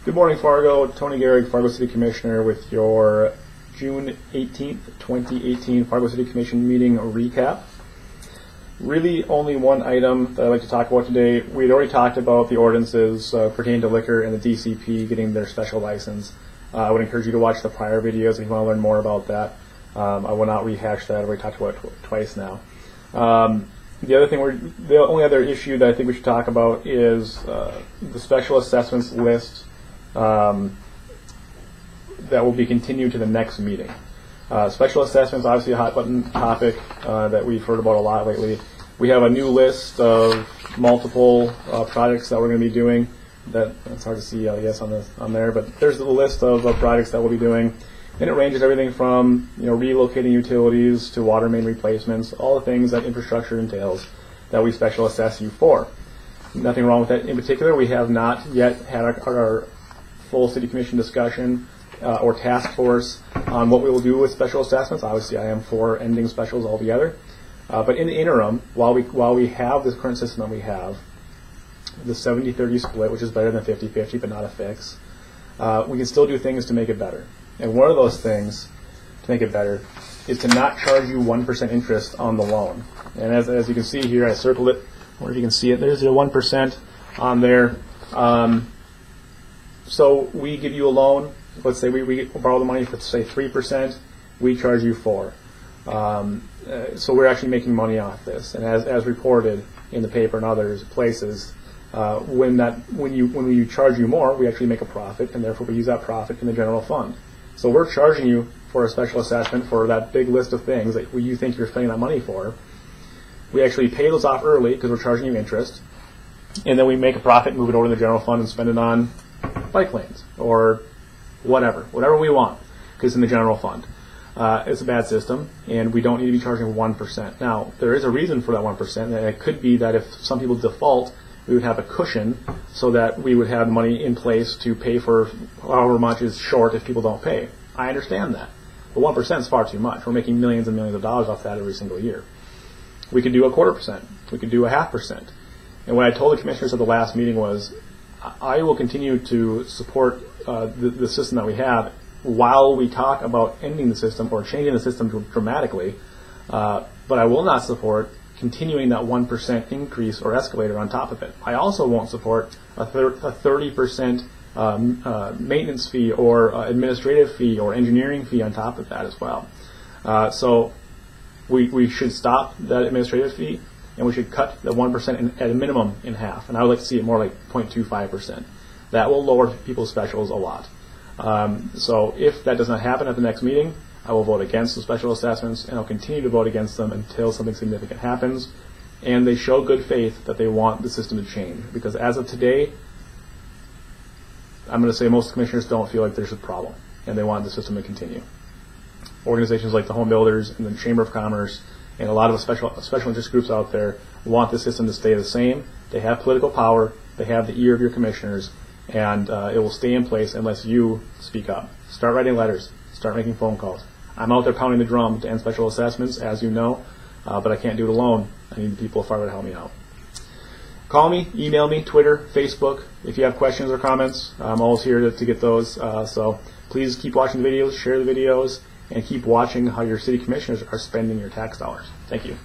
Good morning, Fargo. Tony Gehrig, Fargo City Commissioner, with your June 18th, 2018 Fargo City Commission meeting recap. Really only one item that I'd like to talk about today. We'd already talked about the ordinances pertaining to liquor and the DCP getting their special license. I would encourage you to watch the prior videos if you want to learn more about that. I will not rehash that. I've already talked about it twice now. The only other issue that I think we should talk about is the special assessments list that will be continued to the next meeting. Special assessments, obviously a hot button topic that we've heard about a lot lately. We have a new list of multiple projects that we're going to be doing. It's hard to see, I guess, on there, but there's a list of projects that we'll be doing, and it ranges everything from relocating utilities to water main replacements, all the things that infrastructure entails that we special assess you for. Nothing wrong with that in particular. We have not yet had our full City Commission discussion or task force on what we will do with special assessments. Obviously, I am for ending specials altogether. But in the interim, while we have this current system that we have, the 70-30 split, which is better than 50-50, but not a fix, we can still do things to make it better. And one of those things to make it better is to not charge you 1% interest on the loan. And as you can see here, I circled it. I wonder if you can see it. There's the 1% on there. So we give you a loan. Let's say we borrow the money for, say, 3%. We charge you 4%. So we're actually making money off this. And as reported in the paper and other places, when we charge you more, we actually make a profit, and therefore we use that profit in the general fund. So we're charging you for a special assessment for that big list of things that you think you're spending that money for. We actually pay those off early because we're charging you interest, and then we make a profit, move it over to the general fund, and spend it on bike lanes or whatever we want, because it's in the general fund. It's a bad system, and we don't need to be charging 1%. Now, there is a reason for that 1%, and it could be that if some people default, we would have a cushion so that we would have money in place to pay for however much is short if people don't pay. I understand that. But 1% is far too much. We're making millions and millions of dollars off that every single year. We could do a 0.25%. We could do 0.5%. And what I told the commissioners at the last meeting was, I will continue to support the system that we have while we talk about ending the system or changing the system dramatically, but I will not support continuing that 1% increase or escalator on top of it. I also won't support a 30% maintenance fee or administrative fee or engineering fee on top of that as well. So we should stop that administrative fee, and we should cut the 1% at a minimum in half. And I would like to see it more like 0.25%. That will lower people's specials a lot. So if that does not happen at the next meeting, I will vote against the special assessments, and I'll continue to vote against them until something significant happens and they show good faith that they want the system to change. Because as of today, I'm going to say most commissioners don't feel like there's a problem, and they want the system to continue. Organizations like the Home Builders and the Chamber of Commerce and a lot of special interest groups out there want the system to stay the same. They have political power, they have the ear of your commissioners, and it will stay in place unless you speak up. Start writing letters, start making phone calls. I'm out there pounding the drum to end special assessments, as you know, but I can't do it alone. I need the people of Fargo to help me out. Call me, email me, Twitter, Facebook. If you have questions or comments, I'm always here to get those. So please keep watching the videos, share the videos, and keep watching how your city commissioners are spending your tax dollars. Thank you.